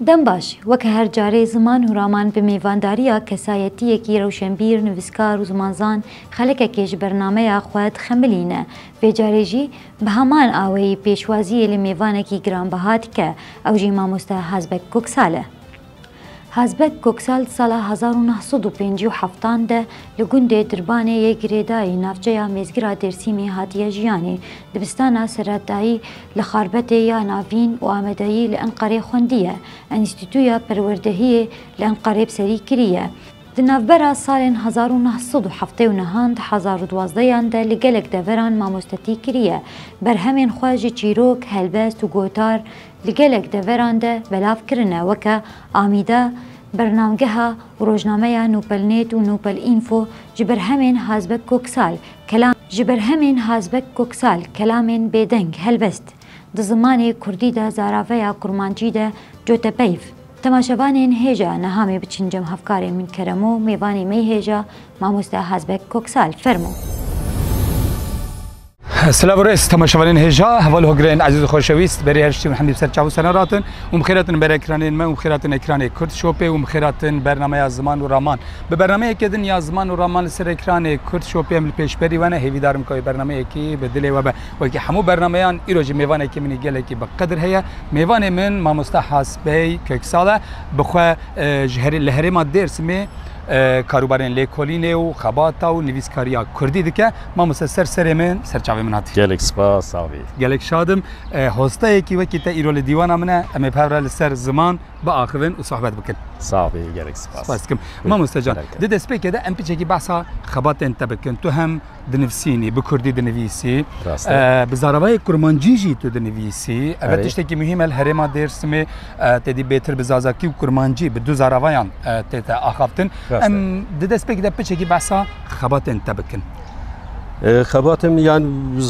دەم باش وەکە هەر جارێ زمان و ڕامان بە میێوانداریە کەسایەتیەکی ڕەوشنبیر نووسکار و زمانزان خەلکێکێش بەرنامەیە خوێت خەملینە بێجارێژی بە هەمان ئاوەی پێشوازیە لە میێوانێکی گرانبەهات کە ئەوژی مامۆستا هازبەک کۆکسالە. هازبەک کۆکسال ساڵە 1950 ده لە گوندێ دربانێ یەک گرێدایی ناوچەیە مێزگرا دێرسیمی هاتیە ژیانی دبستانە سەرەتایی لە خاربەتێ یا ناوین و ئامادەیی لە ئەنقەرێ خوندیە ئەنیستیتویە پەروەردەهیە لە ئەنقەرێ بسەری کریە. دناوبەرە ساڵێن 1970 لە گەلێک دەڤەران مامۆستەتی کریە بەرهەمێن خواژی چیرۆک هەلبەست و گۆتار لە گەلێک دەڤەراندا بەلافکردنە وەکە ئامیدە بەرنامگەها ڕۆژنامەیە نوپەلنێت و نوپەل ئینفۆ ji berhemên Hazbek Koksal ji berhemên Hazbek Koksal kelamên bêdeng helbest di zimanê Kurdî de zaraveya kurmancî de cote peyv. Temaşevanên hêja nehamê biçin cem hevkarên min keremo mêvanê me hêja mamoste Hazbek Koksal fermo. سلام ورئيس تماشاوانين هجا هوال هوغرين عزيز خوشويست بري هرشتي محمد بسر چاو سنراتن ومخيراتن بر اكرانين ما ومخيراتن اكران كرد شوبي ومخيراتن برنامه زمان و رامان به برنامه كدن يا زمان و رامان سر اكران كرد شوبي من پیشبری وانا هیوی دارم کوي برنامه کی بدلی و وكي حمو برنامهان ایروج میوانه کی منی گله کی بقدر هيا میوانه من ماموستا حاسبی ککساله بخو جهري لهرما درسمه کاروبارین لیکولینه و خباتا و نویسکاریا کردی دکه ما مثل سر من سرچاوی من هاتی. گلک سپاس آوی. گلک شادم هسته یکی وقتی تا ایرول دیوانه منه اما پرورال سر زمان با آخرین و صحبت بکن. صافی گلک سپاس. سپاس کم. ما مستجان. ده دست پی کده ام پیچه کی بحثا خبات انت بکن تو هم دنفسینی بکردی دنویسی. بزاربای کرمانجیجی تو دنویسی. اول تشتی که مهم الهرما درسمه تدی بهتر بزازاکی و کرمانجی به دو زاربایان تت آخافتن. ام دست پی کده پیچه کی بحثا خبات انت بکن. خباتم یعنی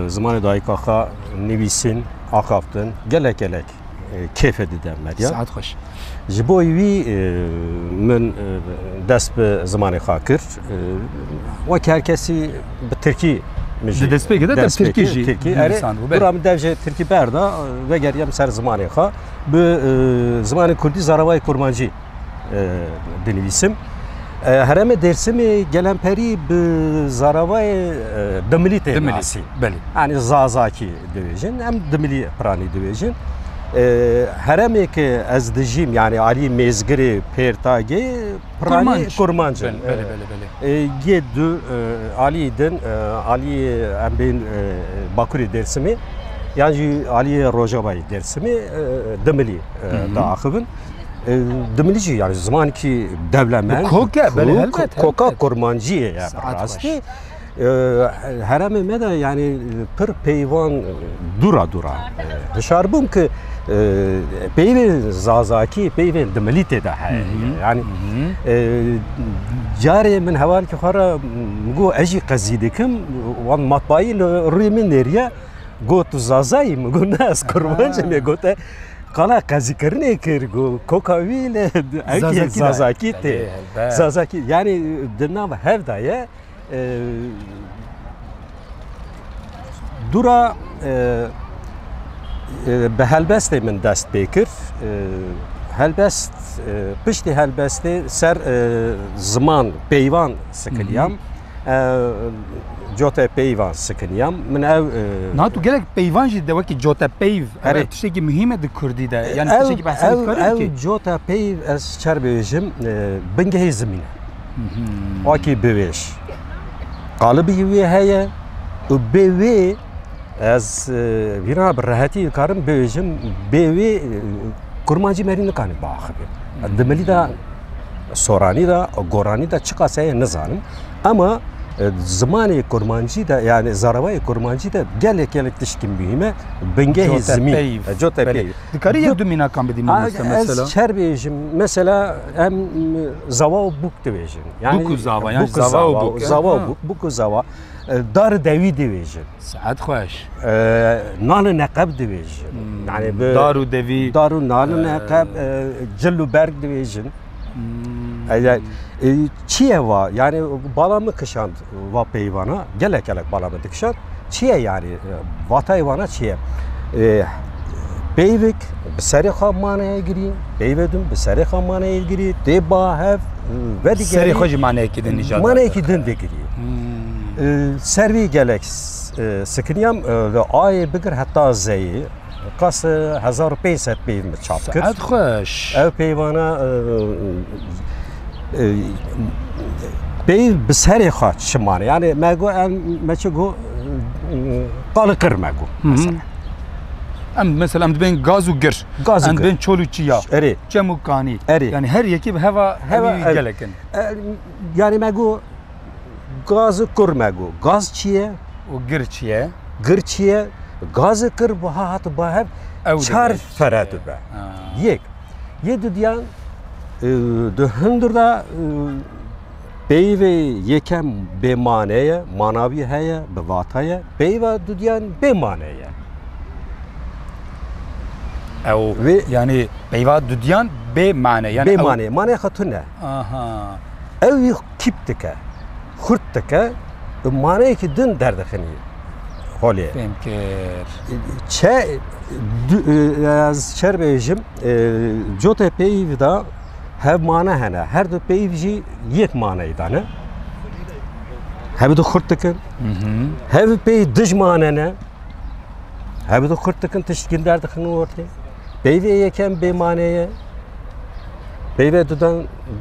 زمان دایکا خا نویسین آخافتن گلک کیف دیدم مدیا. ساعت خوش. جبویی من دست به زمان خاکر و هر کسی به ترکی میشه. دست بگه دست ترکی جی. برام درجه ترکی بردا و گریم سر زمان خا به زمان کردی زاروای کرمانجی دنویسم. هرم درسمی گلمپری به زاروای دملی تناسی. بله. یعنی زازاکی دویژن هم دملی پرانی دویژن. هرمی که از دژیم یعنی علی میزگری پرتاگی پرانی کرمانجن. بله بله بله. یه دو علی دن علی ام بین باکوری درسمی یعنی علی روجابای درسمی دملی داخلن. دملیجی yani zaman ki devlemen koka kurmancıya ya rastı herame meda yani per peyvan dura dışarbım ki peyven zazaki peyven demlite de yani cari min haval ki khara go aji qazidekim wan matbai rimin neriya go tu zazai go nas kurmancı me gote Kala kazikirne kirgo kokavile ayki zazaki te zazaki yani dinam hevdaya dura به helbest من دست بکر helbest پشتی helbest سر زمان پیوان سکلیام جوتا پیوان سکنیم من او نه تو گلک پیوان جد دوکی جوتا پیو تشتی که مهمه د کردی ده یعنی تشتی که بحث کاری که جوتا پیو از چر بیشم بنگه زمینه آکی بیش قالبی وی هیا و بیوی از وینا براحتی کارم بیشم بیوی کرمانجی مری نکانی باخبه دملی دا سورانی دا گورانی دا چقاسه نزانم اما زمانی کرمانجی دا yani زاروای کرمانجی دا گله تشکیم بیمه بنگه زمین جوتا پیو دکاری یک دو مینا کام بدیم مثلا از چر بیشم مثلا هم زوا و بوک دویژن yani بوک زوا yani زوا و بوک زوا دار دوی دویژن ساعت خوش نال نقب دویژن yani دارو دوی دارو نال نقب جلو برگ دویژن چیه و yani balamı kışan va peyvana gelek balamı dikşan çiye yani vatay vana çiye Beyvik بسری خامانه گری بیودم بسری خامانه گری دبا هف و دیگه سری خوش معنی کی دن نجات معنی کی دن دیگری سروی گلکس سکنیم آی بگر حتی زی قاس 1500 پیو چاپ کرد سعد خوش او پیوانا بی بسری خواه شمانه یعنی مگو مچگو قالقر مگو مثلا ام مثلا ام بین گاز و گر ام بین چولو چیا اری چمو کانی اری yani her yeki bir hava gelekin yani megu gazı kur megu gaz çiye o gir çiye gır çiye gazı kır bu hat bu hep çar ferad be yek yedi diyan de hındırda bey ve yekem be maneye manavi heye be vataya bey ve diyan be maneye او yani beyva düdyan be mane yani be mane mane hatune aha ev kiptike hurttike mane ki dün derdekhini holi femker çe az çerbejim jote peyvda hev mane hene her de peyvji yek mane idane hev de hurttike hev pey dış manene hev de hurttike teşkin derdekhini ortaya Beyve yeken bemaneye, beyve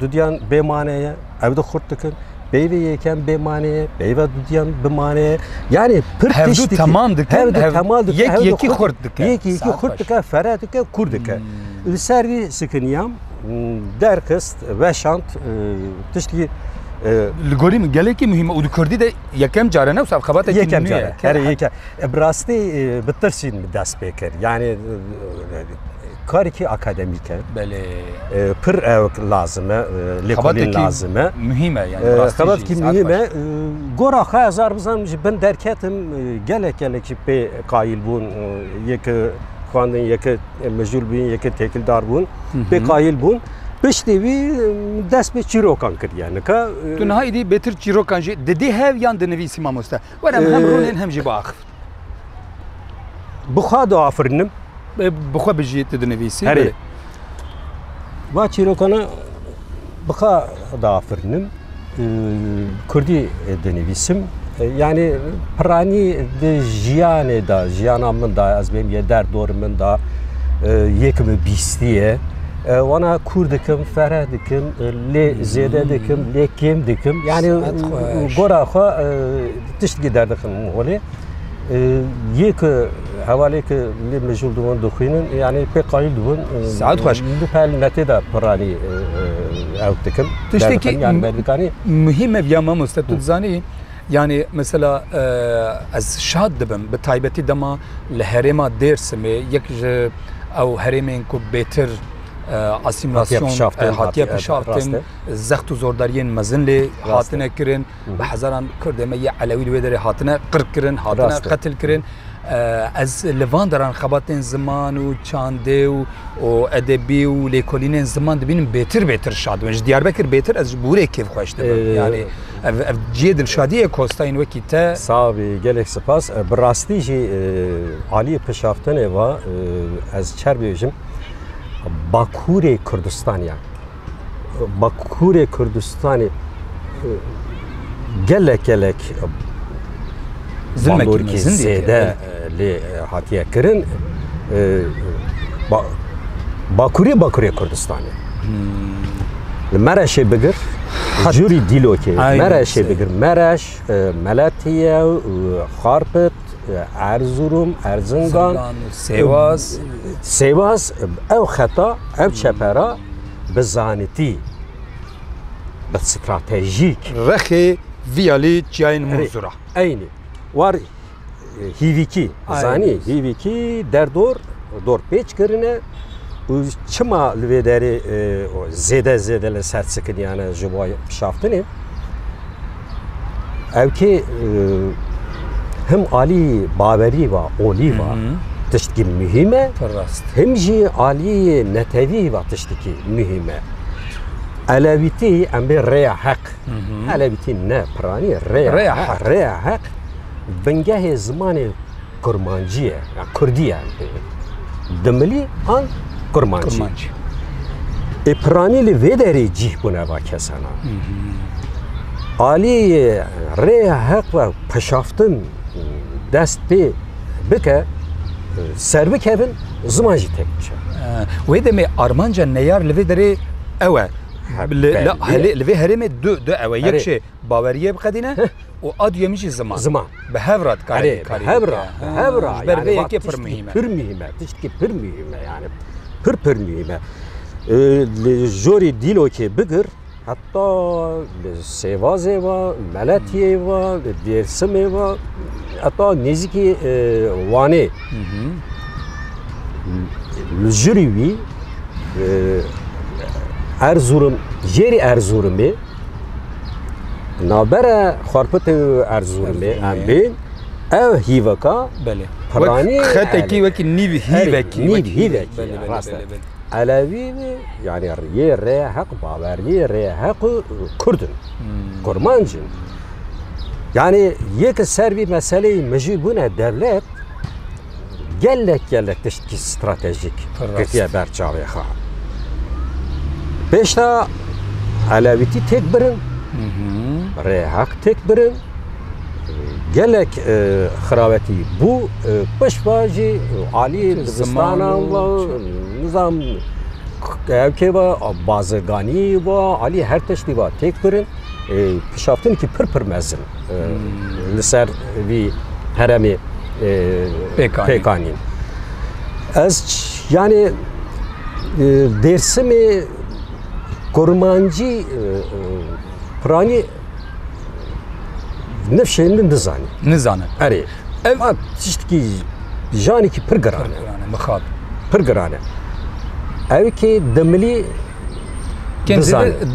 düdyan bemaneye, evde kurttukun, beyve yeken bemaneye, beyve düdyan bemaneye, yani pır teştiki. Hevde tamaldık, yeki kurttuk. Yeki kurttuk, feraduk, kurduk. Servi sıkınıyam, derkist ve şant, teştiki. Ligori geleki mühim o Kurdi de yekem cara ne usaf kabata yekem cara her yekem brasti bitirsin ders bekir yani kari ki akademike bele pır lazım lekolin lazım mühime yani kabat ki mühime gora hazar bizan ben derketim gelek be kail bun yek kandın yek mecul bin yek tekildar bun be kail bun Piştevi dest be çirokan kır yani ka. Tu nahidi betir çirokan ji dedi hev yan de nevisi mamosta. Varem hem ronen hem ji bağ. Buxa da afırınım. Buxa biji de nevisi. Heri. Va çirokana buxa da afırınım. Kurdi de nevisim. Yani prani de jiyane da jiyanamın da az benim yeder doğrumun da yekimi bistiye. Wana kur dikim, ferah dikim, le zede dikim, le kim dikim. Yani gora xo tişt gider dikim holi. Yek havale ki le mecul duvan dukhinin yani pek qayil duvan. Saat xoş. Bu pal neteda parani out dikim. Tişteki yani belkani mühim ev yamam usta zani. Yani mesela az şad dibim bi taybeti dema le herema dersimi yek او heremên ku betir asimilasyon hatiye pişaftin zextu zordariyên mezin lê hatine kirin bi hezaran Kurdemeyê Elewî li wê derê hatine qirk kirin hatine qetil kirin ez li van deran xebatên ziman û çandê û edebî û lêkolînên ziman dibînim bêtir şad bin ji Diyarbekir bêtir ez ji Bûrê kêf xweş dibim yani ev ciyê dilşadiyê kostayên wekî te Savî gelek spas bi rastî jî aliyê pişaftinê va ez çerbêjim Bakurê Kurdistanê Bakurê Kurdistanê gelek zilmekî zêde lê hatiye kirin Bakurê Kurdistanê li Mereşê bigir jûrî dîlokê Mereşê bigir Mereş, Meletiye, Xarpit, Erzurum, Erzincan, Sêwaz ew xeta ew çepera bi zanîtî bi stratejîk rexê viyalî çiyayên Muzura aynı var hîvîkî zanî hîvîkî derdor dorpêç kirine çima li vê derê zêde li ser sikin yani ji bo pişaftinê ew kê hem alî bawerî va olî va tiştekî mühim e hem jî alî netewî va tiştekî mühim e Elewîtî em bê rêya heq Elewîtî ne piranî rêya heq bingehê zimanê kurmancî ye Kurdî ye دملی آن کرمانچی پرانی لی ویدری جیه بونه با کسانا آلی ری حق و پشافتن دست پی بکه سر بکبن زمان جی تک بشه ویده می آرمانجا نیار لی ویدری اوه لا لوی هرم دو اوه یک شی باوریه بقدینه و آدیو میشه زمان به هفرات کاری هفرا برده یکی پر مهمه تشتی پر مهمه یعنی پر مهمه جوری دیلو که بگر حتی سیوازه و ملتیه و دیرسمه و حتی نزدیکی وانه جوری Erzurum, yeri Erzurum'u, nabere xarpıt Erzurum'u, ben ev hivaka, parani, xeteki veki niv hiveki, Alevi yani ye rehak baver ye rehak Kurdun, Kurmancın. Yani yek servi meseleyi mecbur buna devlet gellek teşkil stratejik ketiye berçavı ha. Beşta Aleviti tek birin, rehak tek birin, gelek xraveti bu peşvacı Ali Dibistana ve nizam evke ve bazırgani ve Ali her teşti var tek birin pişaftın ki pır mezin liser vi heremi pekanin. Az yani dersimi Kurmancı prani nefşenin nizanı. Ari. Ev tiştki jani ki pır garane. Mıkhab. Pır garane. Ev ki demli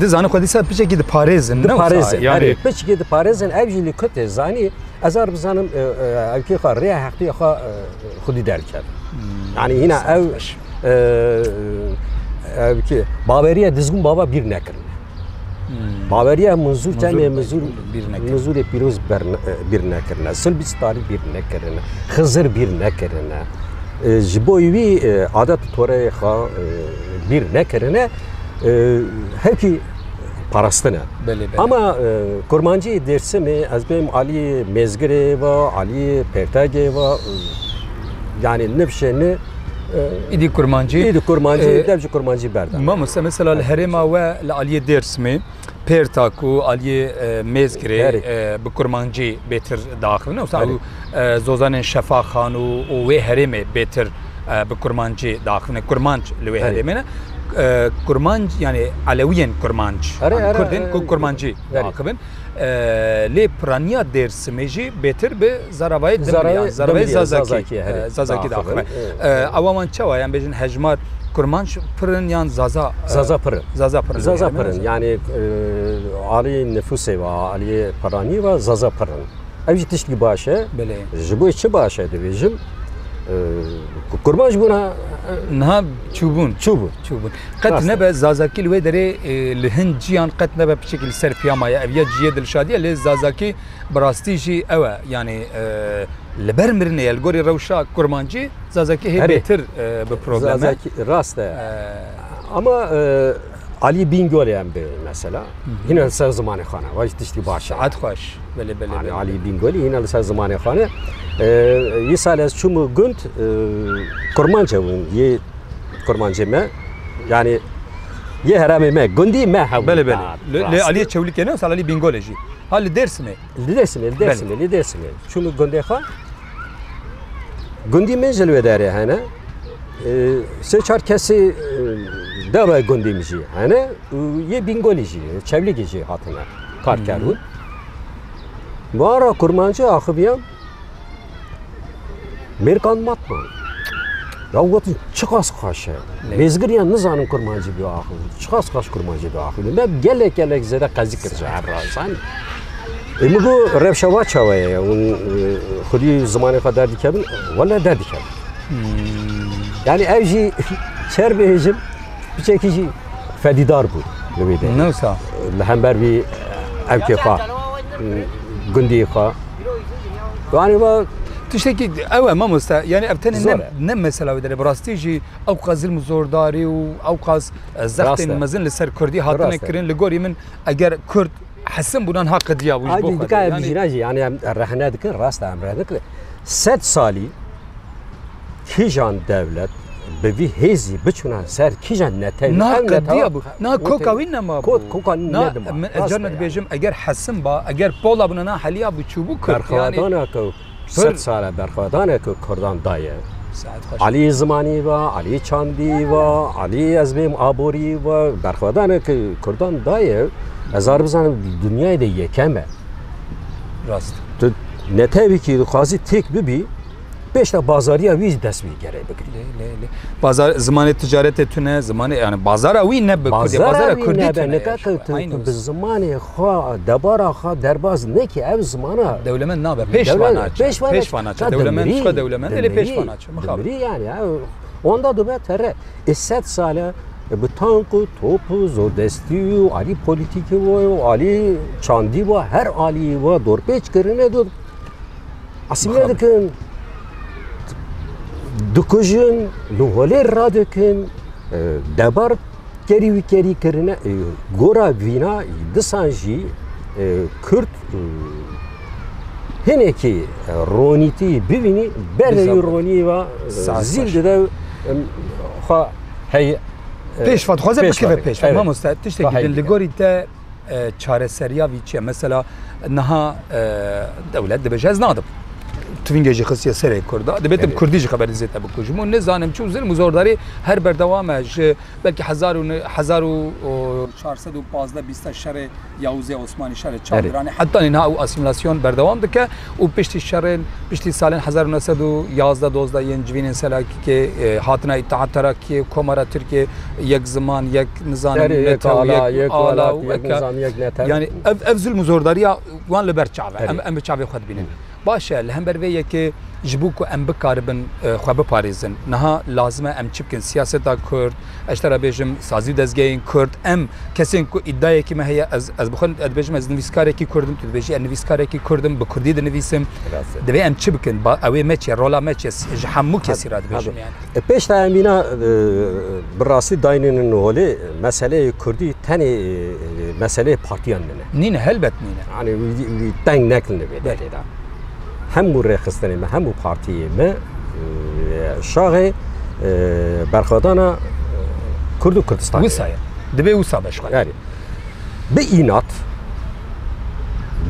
dizanı kodisa piçe gidip Pariz'in. Pariz'in. Yani piçe gidip Pariz'in evcili kötü zani azar bizanım ev ki xarriye hakkı xudi derker. Yani yine ev ki Baveriye dizgun baba bir nekirne. Baveriye muzur cemi muzur piroz bir nekirne. Sılbistani bir nekirne. Hızır bir nekirne. Jiboyvi adet toraya bir nekirne. Hepki parastına. Ama Kurmancı dersi mi azbem Ali Mezgire ve Ali Pertage ve yani nefşeni İdi Kurmancı devci Kurmancı berda. Ma mesela herema ve Aliye dersmi Pertaku Aliye Mezgire bu Kurmancı beter dahilinde. Mesela Zozan'ın Şefa Khanu o ve hereme beter bu Kurmancı dahilinde. Kurmanç ve heremine. Kurmanç yani Aleviyen Kurmanç. Kurdin Kurmancı dahilinde. Le pranya dersmeji beter be zaravay zaravay zazaki dahilinde. Avaman çava yani bizim hecmar Kurmanç pırın yan zaza pırın yani Ali nüfusu ve Ali parani ve zaza pırın. Evci tişki başa jibo içi başa devicim Kurmanç buna nah çubun qat nebe zazaki ve dere lhin ciyan qat nebe bir şekilde serpiyamaya eviye ciye dilşadiye le zazaki brastiji eve yani Libermirne el gori revşa Kurmancı zazaki hep beter bu probleme. Zazaki rast ama Ali Bingöl yani mesela yine ser zamanı xana vacit işte başa. Ad xoş. Bele. Ali Bingöl yine ser zamanı xana. Yisal az çumu günd Kurmancı ye Kurmancı me yani ye herame me gündi me ha. Bele. Le Ali çevlik ne sal Ali Bingöl'ji. Hal dersmi. Dersmi. Çumu gündi xa. Gündi me jelve dare hana. Seçar kesi dava gündimici hani ye Bingöl'ji çevlikji hatına karkarun. Bu ara Kurmancı akıbiyam Amerikan matma. Ya o çıkas kaşı. Mezgiriyan nizanın Kurmancı bir akıl. Çıkas kaş Kurmancı bir akıl. Ben gelek zede kazik kırca abrazan. Bu revşava çavaya. Xudi zamanı kadar dikebin. Valla der dikebin. Yani evci çerbehicim bir çekici fedidar bu. Nasıl? Hember bir evkefa. Gündi xa. Yani bu تشتكي او ما مستا يعني ابتن نم مثلا ودري براستيجي او قاز المزورداري او قاز زخت مزن لسر كردي هاتن كرين لغوري من اگر كرد حسن بودن حق دیا وش بخواد يعني الرهنه دك راست امرك 100 سالي كيجان دولت بوی هزی بچونن سر کیجان نتایی نه کدیا بود نه کوکاوین نما بود کوکا ندم من اجرنت بیجم اگر حسن با اگر پولا بنا نه حلیا بود چوبو کرد یعنی برخوادانه که 100 ساله برخوادانه که کردان دایه علی زمانی و علی چاندی و علی ازبیم آبوری و برخوادانه که کردان دایه هزار بزنم دنیای دیگه کمه راست تو نتایی که خواهی تک ببی بیشتر بازاری اویز دست میگیره بگیری. بازار زمان تجارت تونه زمان یعنی بازار اوی نبود. بازار کردی تونه. نکات به زمان خوا دبارا خوا درباز نکی او زمانه. دولمن نابه پیشواناچه. دولمن شو دولمن الی پیشواناچه. دمری یعنی onda da betere 100 sale bu tankı, topu, zordesti, ali politiki var, ali çandi var, her ali var, dorpeç kırına dur. Aslında dikün dukujun, luholer radikün, debar keri ve keri kırına, gora vina, disanji, Kürt, heneki roniti bivini, berde roni var, zilde de hay پیشواد خوازه بکیه پیشواد ما مستعد تشتی که لگوری تا چاره سریا ویچه مثلا نها دولت دبجه نادب توینگجی خصیه سری کرده دبیتم کردیجی خبر زیت بکوجمون نزانم چون زل مزورداری هر بردوامش بلکه 1415 20 شهر یاوزه عثمانی شهر چادرانه حتی اینها او اسیمیلاسیون بردوام دکه و پشتی شهر پشتی سال 1911 12 ینجوین سالی که هاتنا اتحاد ترکی کمر ترکیه یک زمان یک نظام نتا یک آلا و یعنی افزل مزورداری وان لبرچاوه ام بچاوه خود بینن باشه لهم برویه که جبوکو ام بکاربن خواب پاریزن نها لازمه ام چبکن سیاست کرد اشترا بیجم سازی دزگین کرد ام کسی کو ادعای کی مهیا از بخون ادبیجم از نویسکاری کی کردم تو بیجی نویسکاری کی کردم به کردی نویسم دوی ام چبکن با اوی مچ رولا مچ همو کسی را بیجم یعنی پیش تامینا براسی داینن نولی مسئله کردی تنی مسئله پارتیان نه هلبت نه یعنی تنگ نکلنه بیده همو رخصتنی ما همو پارتیه ما شاغه برخوادانا کرد و کردستان وسایه دبی وسا بشکن یعنی به اینات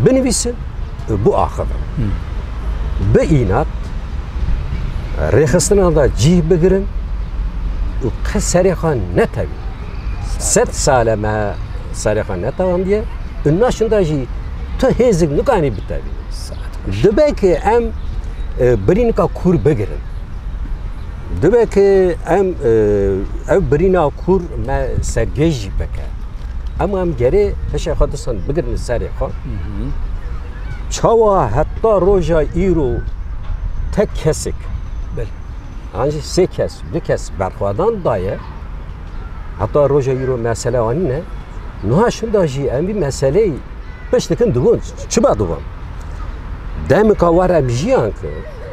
بنویسن bu آخر به اینات رخصتنا دا جیه بگیرن و قص سریخان نتوی 100 ساله ما سریخان نتوان دیه اوناشون دا جی تو هزگ نکانی بتوی دبی که ام برینکا کور بگیرن دبی که ام برینا کور ما سرگیجی بکن ام گره هشه خودستان بگیرن سری خود چاوا حتی روژا ایرو تک کسک آنجا 3 کس 2 کس برخوادان دایه حتی روژا ایرو مسئله آنی نه نهاشون داشی امی مسئله پشتکن دوون چه با دوون دائما كوارا بيجيان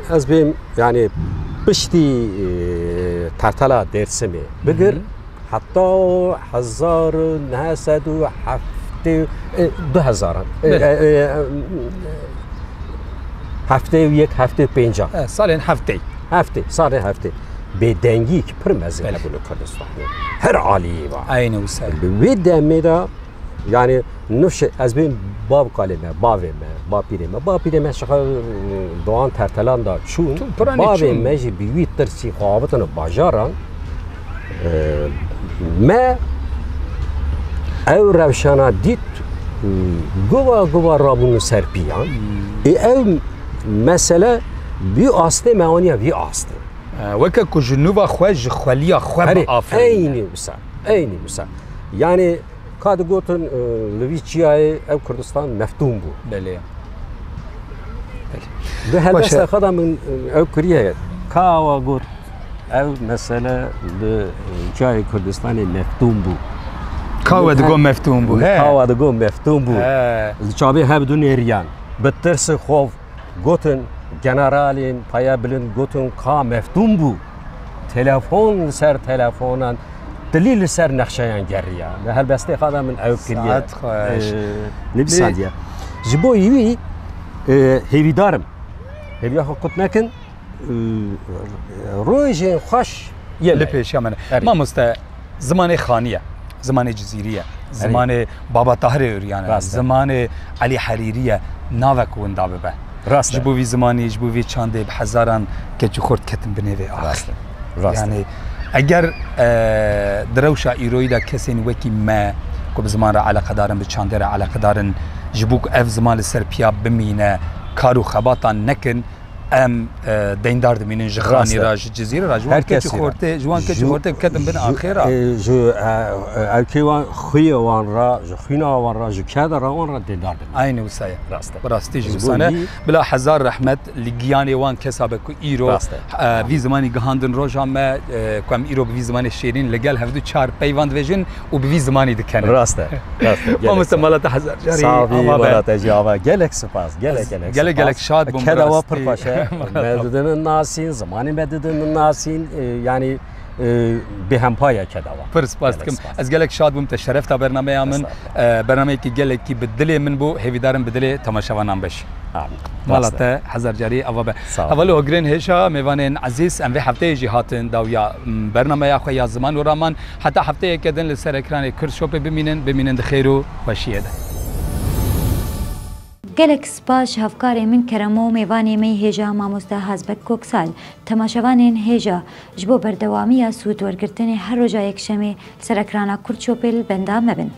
از بهم يعني بشتي تعطلا درسمي بقر حتى 1907 هفته یک هفته پنجا سالين هفته سال هفته بدنگی که پر مزه بلو کردستان هر عالی با عین وسال بده میدا yani nufş az benim bab kaleme bab pireme şakal doğan tertelan da çun babem meji büyütür si havatını bajaran me ev revşana dit gova rabunu serpiyan ev mesele bir aslı meaniye bir aslı وەکە کوژنووە خوێژ خولیە خو ئەینی وسا yani کات گوتن لەوی چیایە ئەو کوردستان مەفتوم بوو هەلبەستە خەدا من ئەو کریە کاوە گوت ئەو مەسەلە لە جای کوردستانی مەفتوم بوو کاوە دگۆ مەفتوم بوو کاوە دگۆ مەفتوم بوو چاوێ هەبدو نێریان بە ترس خۆف گوتن generalên paya bilind gotin ka meftûn bû telefon li ser telefonan dilî li ser nexşeyan geriye li helbestê xwe de min ew kiriye ne bi sadiye ji bo wî hêvîdarim hêviya xwe qut nekin rojên xweş li pêşiya me mamoste zimanê xaniye zimanê cizîriye zimanê Baba Tahirê Ûryan zimanê Elî Herîrî navek win da bibe rast ji bo vî zimanî ji bo vî çandê bi hezaran keç û xurt ketin bi nêvê axir yani eger di rewşa îroyî de kesên wekî me ku bi ziman re eleqedarin bi çandê re eleqedarin ji bo ku ev ziman li ser piya bimîne kar û xebatan nekin em deyndar dimînin ji xanî ra ji cizîrê ra ji wan keçî xortê ji wan keçî xortê ketin bin axêra ji erkê wan xuyê wan ra ji xwîna wan ra ji kedera wan ra deyndar dimînin aynı wisa ye rastî ji wisa ne bila hezar rehmet li giyanê wan kesa be ku îro vî zimanî gihandin roja me ku em îro bi vî zimanê şêrîn li gel hevdû çar peyvan dibêjin û bi vî zimanî dikenin rast e mamoste malata hezar jarî malata jî ava gelek spas gelek şad bûm kedeva pir baş e medidinin nasîn zimanê medidinin nasîn yani bêhempaya kedeva pir spas dikim ez gelek şad bûm te şeref ta bernameya min bernameyekî gelekî bi dilê min bû hêvîdarim bi dilê temaşevanan beş malate hezar carî ava be evvelo hogrên hêşa mêvanên ezîz em vê hefteyê jî hatin dawiya bernameya xwe ya ziman û raman heta hefteyeke din li ser ekranê Kurtşopê bimînin di xêr û xweşiyê de gelek spas hevkarê min keremo mêvanê me hêja mamoste Hezbek Koksal temaşevanên hêja ji bo berdewamiya sûdwergirtinê her roja yekşemê li ser ekrana Kurtşopê li benda mebin.